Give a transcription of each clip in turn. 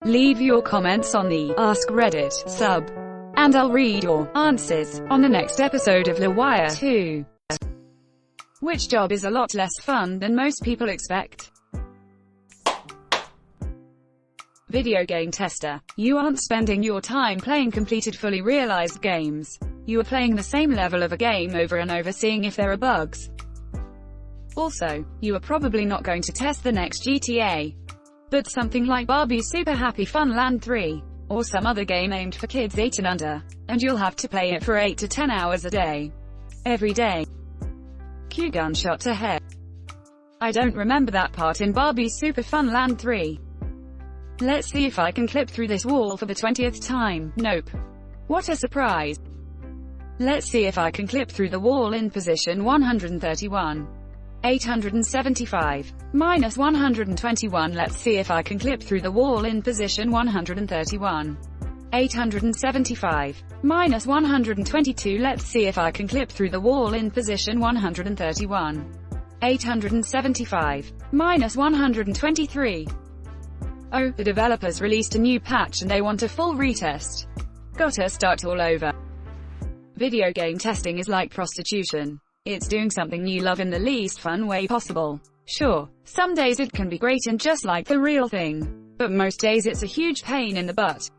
Leave your comments on the Ask Reddit sub, and I'll read your answers on the next episode of LWIAR 2. Which job is a lot less fun than most people expect? Video game tester. You aren't spending your time playing completed fully realized games. You are playing the same level of a game over and over, seeing if there are bugs. Also, you are probably not going to test the next GTA, but something like Barbie's Super Happy Fun Land 3, or some other game aimed for kids 8 and under, and you'll have to play it for 8 to 10 hours a day. Every day. Cue gunshot to head. I don't remember that part in Barbie's Super Fun Land 3. Let's see if I can clip through this wall for the 20th time. Nope. What a surprise. Let's see if I can clip through the wall in position 131. 875 minus 121. Let's see if I can clip through the wall in position 131. 875 minus 122. Let's see if I can clip through the wall in position 131. 875 minus 123. Oh, the developers released a new patch and they want a full retest. Gotta start all over. Video game testing is like prostitution. It's doing something you love in the least fun way possible. Sure, some days it can be great and just like the real thing, but most days it's a huge pain in the butt.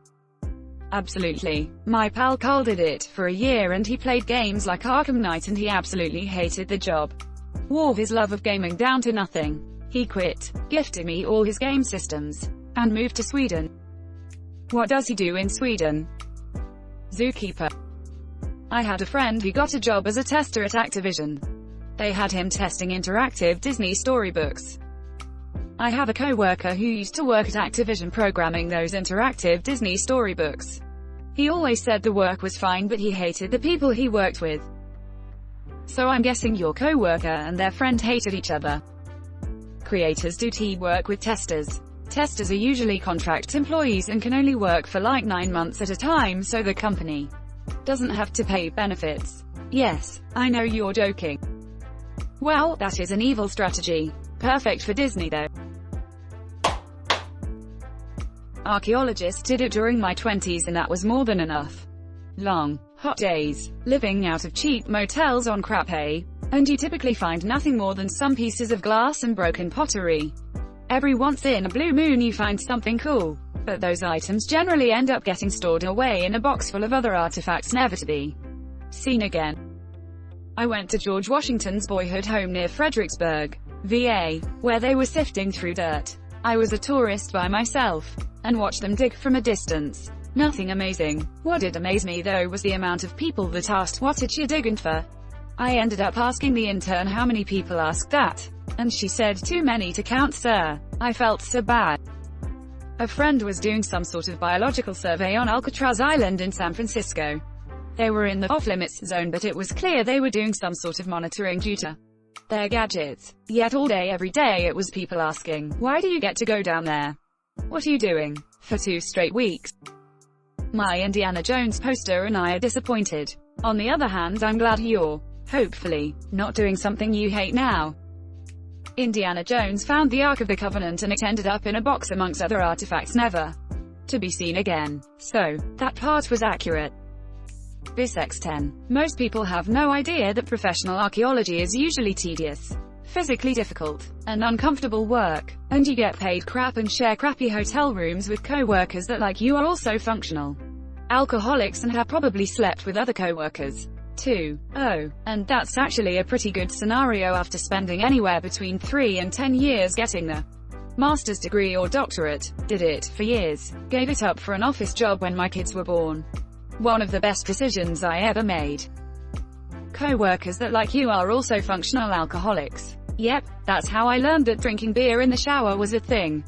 Absolutely. My pal Carl did it for a year and he played games like Arkham Knight and he absolutely hated the job. Wore his love of gaming down to nothing. He quit, gifted me all his game systems, and moved to Sweden. What does he do in Sweden? Zookeeper. I had a friend who got a job as a tester at Activision. They had him testing interactive Disney storybooks. I have a co-worker who used to work at Activision programming those interactive Disney storybooks. He always said the work was fine but he hated the people he worked with. So I'm guessing your co-worker and their friend hated each other. Creators do teamwork with testers. Testers are usually contract employees and can only work for like 9 months at a time, so the company doesn't have to pay benefits. Yes, I know you're joking. Well, that is an evil strategy. Perfect for Disney though. Archaeologist did it during my 20s and that was more than enough. Long, hot days, living out of cheap motels on crap pay, and you typically find nothing more than some pieces of glass and broken pottery. Every once in a blue moon you find something cool, but those items generally end up getting stored away in a box full of other artifacts never to be seen again. I went to George Washington's boyhood home near Fredericksburg, VA, where they were sifting through dirt. I was a tourist by myself, and watched them dig from a distance. Nothing amazing. What did amaze me though was the amount of people that asked what it you digging for. I ended up asking the intern how many people asked that, and she said too many to count, sir. I felt so bad. A friend was doing some sort of biological survey on Alcatraz Island in San Francisco. They were in the off-limits zone but it was clear they were doing some sort of monitoring due to their gadgets. Yet all day every day it was people asking, why do you get to go down there? What are you doing? For 2 straight weeks. My Indiana Jones poster and I are disappointed. On the other hand, I'm glad you're, hopefully, not doing something you hate now. Indiana Jones found the Ark of the Covenant and it ended up in a box amongst other artifacts never to be seen again. So, that part was accurate. This X10. Most people have no idea that professional archaeology is usually tedious, physically difficult, and uncomfortable work, and you get paid crap and share crappy hotel rooms with co-workers that like you are also functional alcoholics and have probably slept with other co-workers too. Oh, and that's actually a pretty good scenario after spending anywhere between 3 and 10 years getting the master's degree or doctorate. Did it for years. Gave it up for an office job when my kids were born. One of the best decisions I ever made. Co-workers that like you are also functional alcoholics. Yep, that's how I learned that drinking beer in the shower was a thing.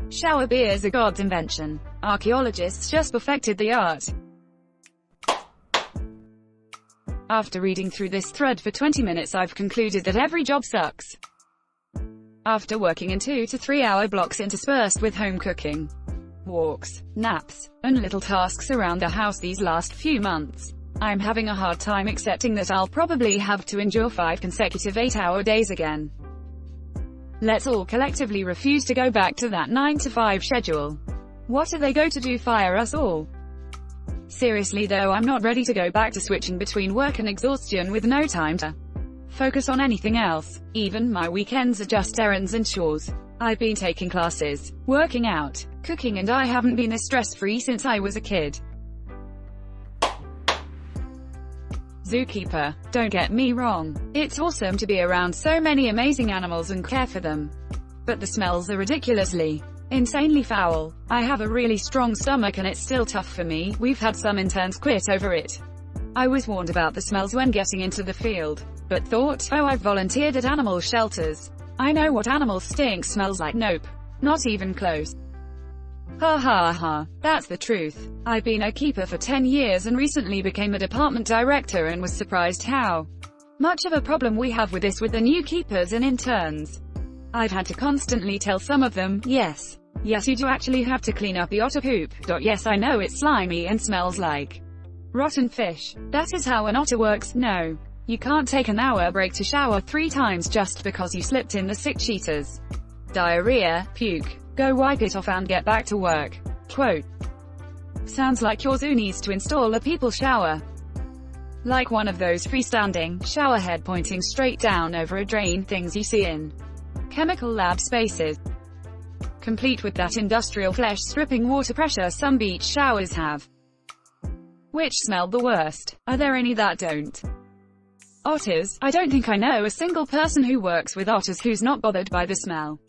Shower beer's a God's invention. Archaeologists just perfected the art. After reading through this thread for 20 minutes I've concluded that every job sucks. After working in 2 to 3 hour blocks interspersed with home cooking, walks, naps, and little tasks around the house these last few months, I'm having a hard time accepting that I'll probably have to endure 5 consecutive 8-hour days again. Let's all collectively refuse to go back to that 9-to-5 schedule. What are they going to do, fire us all? Seriously though, I'm not ready to go back to switching between work and exhaustion with no time to focus on anything else. Even my weekends are just errands and chores. I've been taking classes, working out, cooking, and I haven't been this stress-free since I was a kid. Zookeeper. Don't get me wrong. It's awesome to be around so many amazing animals and care for them. But the smells are ridiculously, insanely foul. I have a really strong stomach and it's still tough for me. We've had some interns quit over it. I was warned about the smells when getting into the field, but thought, oh, I've volunteered at animal shelters. I know what animal stink smells like. Nope. Not even close. Ha ha ha. That's the truth. I've been a keeper for 10 years and recently became a department director and was surprised how much of a problem we have with this with the new keepers and interns. I've had to constantly tell some of them, yes, you do actually have to clean up the otter poop. Yes, I know it's slimy and smells like rotten fish. That is how an otter works. No. You can't take an hour break to shower 3 times just because you slipped in the sick cheaters. Diarrhea, puke. Go wipe it off and get back to work. Quote. Sounds like your zoo needs to install a people shower. Like one of those freestanding, shower head pointing straight down over a drain things you see in chemical lab spaces. Complete with that industrial flesh stripping water pressure some beach showers have. Which smell the worst? Are there any that don't? Otters. I don't think I know a single person who works with otters who's not bothered by the smell.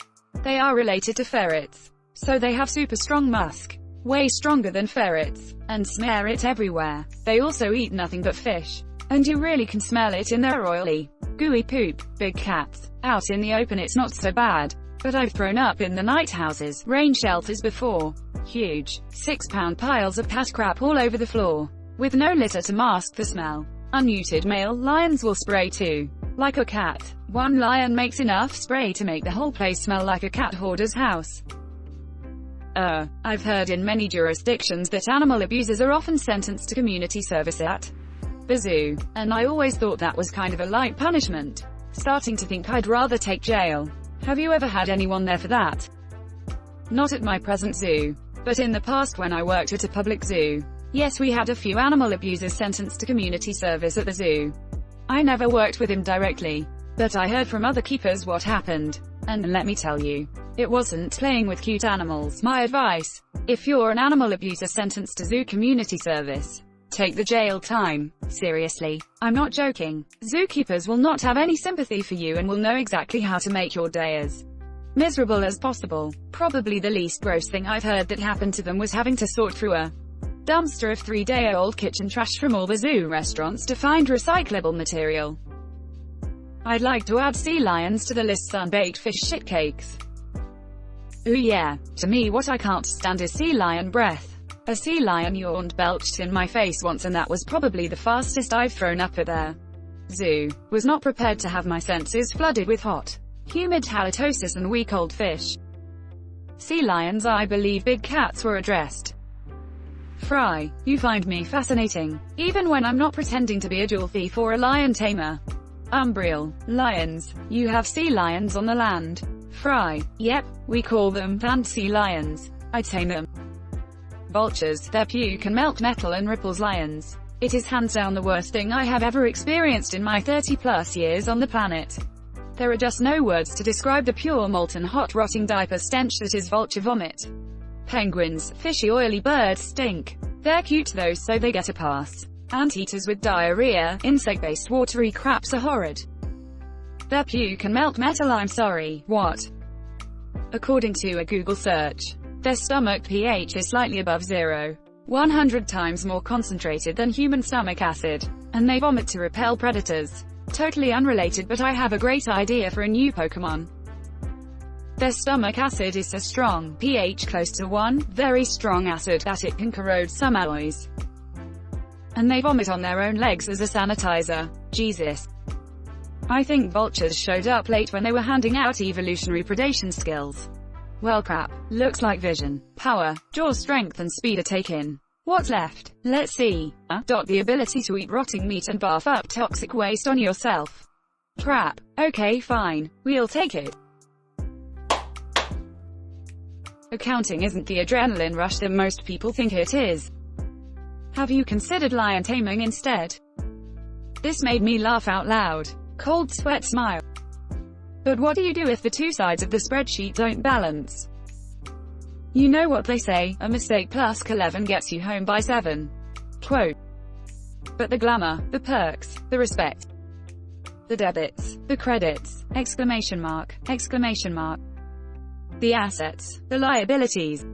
They are related to ferrets, so they have super strong musk, way stronger than ferrets, and smear it everywhere. They also eat nothing but fish, and you really can smell it in their oily, gooey poop. Big cats. Out in the open it's not so bad, but I've thrown up in the night houses, rain shelters before. Huge, 6-pound piles of cat crap all over the floor, with no litter to mask the smell. Unneutered male lions will spray too. Like a cat. One lion makes enough spray to make the whole place smell like a cat hoarder's house. I've heard in many jurisdictions that animal abusers are often sentenced to community service at the zoo, and I always thought that was kind of a light punishment. Starting to think I'd rather take jail. Have you ever had anyone there for that? Not at my present zoo, but in the past when I worked at a public zoo. Yes, we had a few animal abusers sentenced to community service at the zoo. I never worked with him directly, but I heard from other keepers what happened. And let me tell you, it wasn't playing with cute animals. My advice: if you're an animal abuser sentenced to zoo community service, take the jail time. Seriously, I'm not joking. Zookeepers will not have any sympathy for you and will know exactly how to make your day as miserable as possible. Probably the least gross thing I've heard that happened to them was having to sort through a dumpster of 3-day-old kitchen trash from all the zoo restaurants to find recyclable material. I'd like to add sea lions to the list. Sun-baked fish shit cakes. Ooh yeah. To me what I can't stand is sea lion breath. A sea lion yawned, belched in my face once, and that was probably the fastest I've thrown up at their zoo. Was not prepared to have my senses flooded with hot, humid halitosis and weak old fish. Sea lions. I believe big cats were addressed. Fry. You find me fascinating, even when I'm not pretending to be a jewel thief or a lion tamer. Umbriel. Lions. You have sea lions on the land. Fry. Yep, we call them land sea lions. I tame them. Vultures. Their puke can melt metal and ripples lions. It is hands down the worst thing I have ever experienced in my 30-plus years on the planet. There are just no words to describe the pure molten hot rotting diaper stench that is vulture vomit. Penguins. Fishy oily birds stink. They're cute though, so they get a pass. Anteaters with diarrhea. Insect-based watery craps are horrid. Their puke can melt metal. I'm sorry, what? According to a Google search, their stomach pH is slightly above 0. 100 times more concentrated than human stomach acid. And they vomit to repel predators. Totally unrelated, but I have a great idea for a new Pokemon. Their stomach acid is so strong, pH close to 1, very strong acid, that it can corrode some alloys. And they vomit on their own legs as a sanitizer. Jesus. I think vultures showed up late when they were handing out evolutionary predation skills. Well crap. Looks like vision, power, jaw strength and speed are taken. What's left? Let's see. The ability to eat rotting meat and barf up toxic waste on yourself. Crap. Okay fine. We'll take it. Accounting isn't the adrenaline rush that most people think it is. Have you considered lion taming instead? This made me laugh out loud. Cold sweat smile. But what do you do if the two sides of the spreadsheet don't balance? You know what they say, a mistake plus 11 gets you home by 7. Quote. But the glamour, the perks, the respect, the debits, the credits, exclamation mark, exclamation mark, the assets, the liabilities,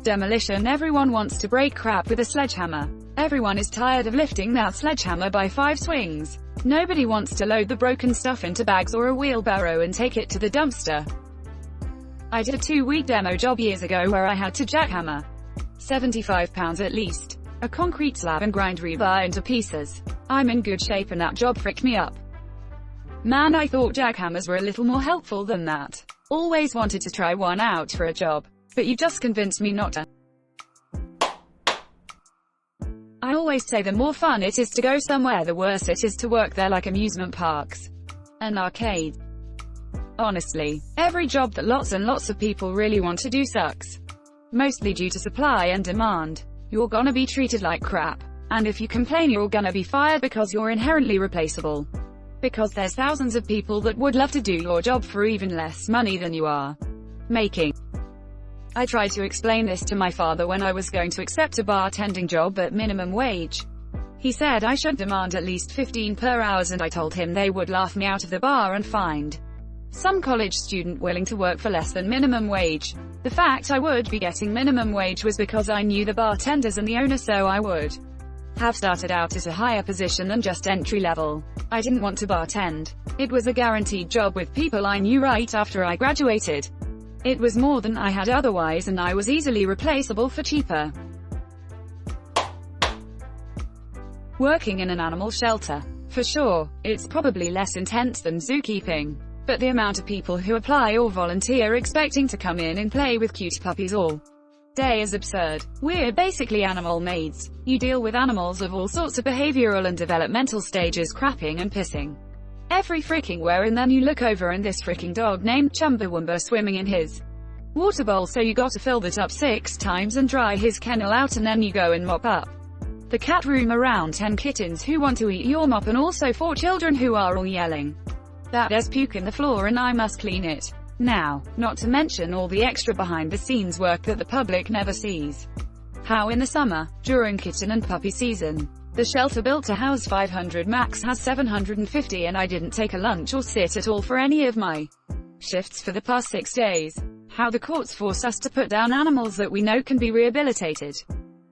demolition. Everyone wants to break crap with a sledgehammer. Everyone is tired of lifting that sledgehammer by 5 swings. Nobody wants to load the broken stuff into bags or a wheelbarrow and take it to the dumpster. I did a 2-week demo job years ago where I had to jackhammer 75 pounds at least, a concrete slab and grind rebar into pieces. I'm in good shape and that job fricked me up. Man, I thought jackhammers were a little more helpful than that. Always wanted to try one out for a job, but you just convinced me not to. I always say the more fun it is to go somewhere, the worse it is to work there, like amusement parks and arcades. Honestly, every job that lots and lots of people really want to do sucks. Mostly due to supply and demand. You're gonna be treated like crap. And if you complain, you're gonna be fired because you're inherently replaceable. Because there's thousands of people that would love to do your job for even less money than you are making. I tried to explain this to my father when I was going to accept a bartending job at minimum wage. He said I should demand at least 15 per hour, and I told him they would laugh me out of the bar and find some college student willing to work for less than minimum wage. The fact I would be getting minimum wage was because I knew the bartenders and the owner, so I would have started out at a higher position than just entry level. I didn't want to bartend. It was a guaranteed job with people I knew right after I graduated. It was more than I had otherwise, and I was easily replaceable for cheaper. Working in an animal shelter. For sure, it's probably less intense than zookeeping. But the amount of people who apply or volunteer expecting to come in and play with cute puppies all day is absurd. We're basically animal maids. You deal with animals of all sorts of behavioral and developmental stages, crapping and pissing every freaking where, and then you look over and this freaking dog named Chumbawamba swimming in his water bowl, so you gotta fill that up 6 times and dry his kennel out, and then you go and mop up the cat room. Around 10 kittens who want to eat your mop, and also 4 children who are all yelling that there's puke in the floor and I must clean it now. Not to mention all the extra behind-the-scenes work that the public never sees. How in the summer, during kitten and puppy season, the shelter built to house 500 max has 750, and I didn't take a lunch or sit at all for any of my shifts for the past 6 days. How the courts force us to put down animals that we know can be rehabilitated,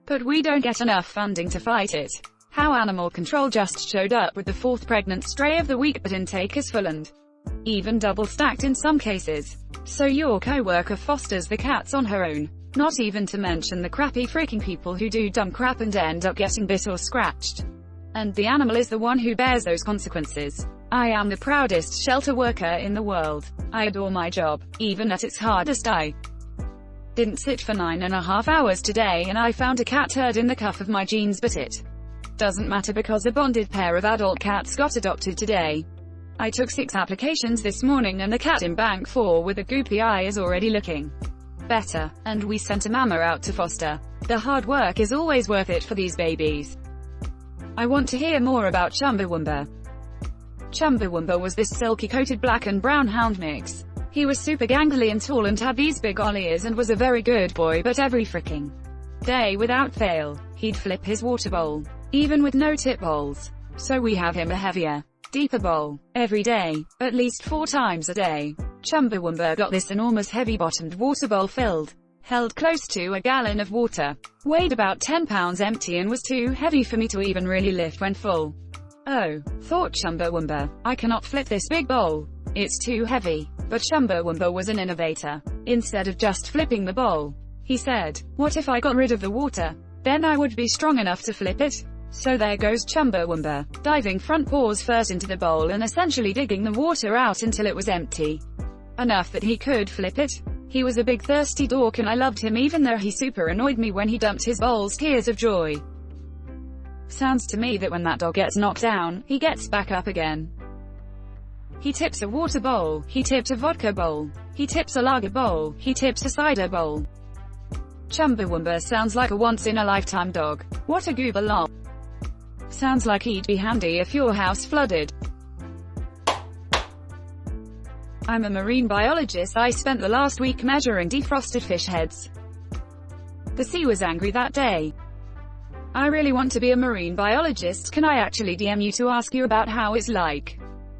but we don't get enough funding to fight it. How animal control just showed up with the 4th pregnant stray of the week, but intake is full and even double stacked in some cases. So your co-worker fosters the cats on her own. Not even to mention the crappy freaking people who do dumb crap and end up getting bit or scratched. And the animal is the one who bears those consequences. I am the proudest shelter worker in the world. I adore my job. Even at its hardest, I didn't sit for 9.5 hours today, and I found a cat turd in the cuff of my jeans, but it doesn't matter because a bonded pair of adult cats got adopted today. I took 6 applications this morning, and the cat in bank 4 with a goopy eye is already looking better, and we sent a mama out to foster. The hard work is always worth it for these babies. I want to hear more about Chumbawamba. Chumbawamba was this silky-coated black and brown hound mix. He was super gangly and tall and had these big ol' ears and was a very good boy, but every freaking day without fail, he'd flip his water bowl, even with no tip bowls. So we have him a heavier, deeper bowl every day, at least 4 times a day. Chumbawamba got this enormous heavy-bottomed water bowl filled, held close to a gallon of water, weighed about 10 pounds empty, and was too heavy for me to even really lift when full. Oh, thought Chumbawamba, I cannot flip this big bowl. It's too heavy. But Chumbawamba was an innovator. Instead of just flipping the bowl, he said, what if I got rid of the water? Then I would be strong enough to flip it. So there goes Chumbawamba, diving front paws first into the bowl and essentially digging the water out until it was empty enough that he could flip it. He was a big thirsty dork, and I loved him even though he super annoyed me when he dumped his bowl's tears of joy. Sounds to me that when that dog gets knocked down, he gets back up again. He tips a water bowl, he tipped a vodka bowl, He tips a lager bowl. He tips a cider bowl. Chumbawamba sounds like a once-in-a-lifetime dog. What a goober lol. Sounds like he'd be handy if your house flooded. I'm a marine biologist. I spent the last week measuring defrosted fish heads. The sea was angry that day. I really want to be a marine biologist. Can I actually DM you to ask you about how it's like?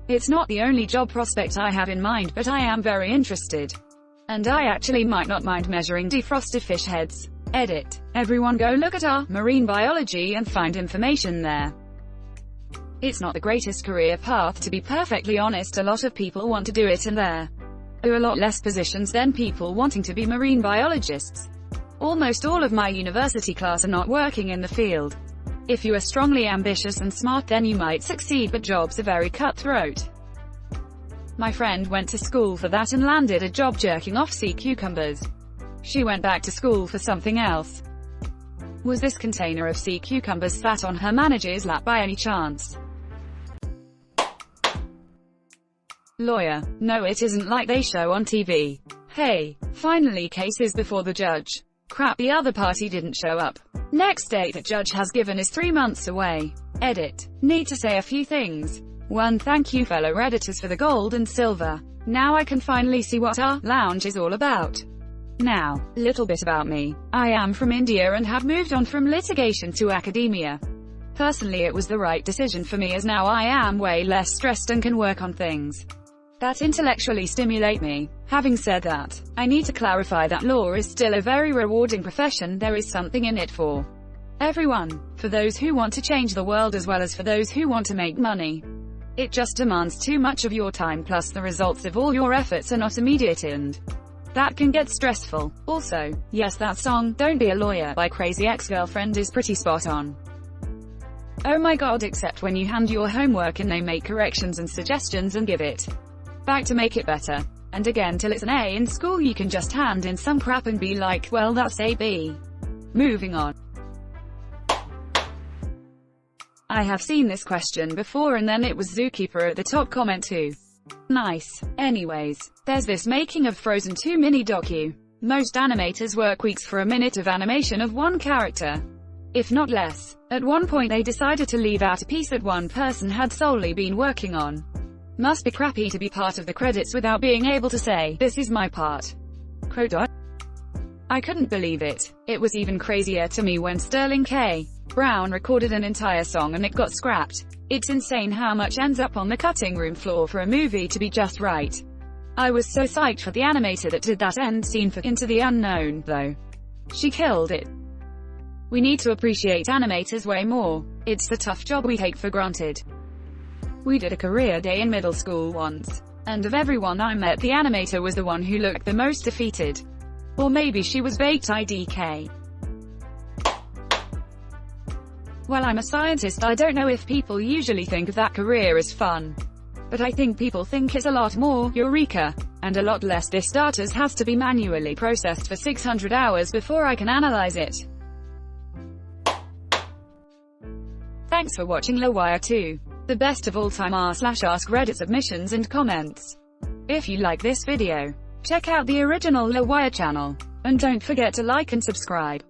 It's not the only job prospect I have in mind, but I am very interested. And I actually might not mind measuring defrosted fish heads. Edit. Everyone go look at our marine biology and find information there. It's not the greatest career path, to be perfectly honest. A lot of people want to do it, and there are a lot less positions than people wanting to be marine biologists. Almost all of my university class are not working in the field. If you are strongly ambitious and smart, then you might succeed, but jobs are very cutthroat. My friend went to school for that and landed a job jerking off sea cucumbers. She went back to school for something else. Was this container of sea cucumbers sat on her manager's lap by any chance? Lawyer. No, it isn't like they show on TV. Hey, finally cases before the judge. Crap, the other party didn't show up. Next date the judge has given is 3 months away. Edit. Need to say a few things. 1. Thank you fellow Redditors for the gold and silver. Now I can finally see what our lounge is all about. Now, little bit about me. I am from India and have moved on from litigation to academia. Personally, it was the right decision for me, as now I am way less stressed and can work on things that intellectually stimulate me. Having said that, I need to clarify that law is still a very rewarding profession. There is something in it for everyone. For those who want to change the world as well as for those who want to make money. It just demands too much of your time, plus the results of all your efforts are not immediate, and that can get stressful. Also, yes, that song, Don't Be a Lawyer, by Crazy Ex-Girlfriend is pretty spot on. Oh my god, except when you hand your homework and they make corrections and suggestions and give it back to make it better. And again till it's an A. In school you can just hand in some crap and be like, well that's a B. Moving on. I have seen this question before, and then it was Zookeeper at the top comment too. Nice. Anyways, there's this making of Frozen 2 mini docu. Most animators work weeks for a minute of animation of one character, if not less. At one point they decided to leave out a piece that one person had solely been working on. Must be crappy to be part of the credits without being able to say, this is my part. Quote. I couldn't believe it. It was even crazier to me when Sterling K. Brown recorded an entire song and it got scrapped. It's insane how much ends up on the cutting room floor for a movie to be just right. I was so psyched for the animator that did that end scene for Into the Unknown, though. She killed it. We need to appreciate animators way more. It's the tough job we take for granted. We did a career day in middle school once, and of everyone I met, the animator was the one who looked the most defeated. Or maybe she was baked IDK. Well, I'm a scientist. I don't know if people usually think of that career as fun. But I think people think it's a lot more, eureka, and a lot less. This data has to be manually processed for 600 hours before I can analyze it. Thanks for watching LWIAR 2. The best of all time r/AskReddit submissions and comments. If you like this video, check out the original LWIAR channel. And don't forget to like and subscribe.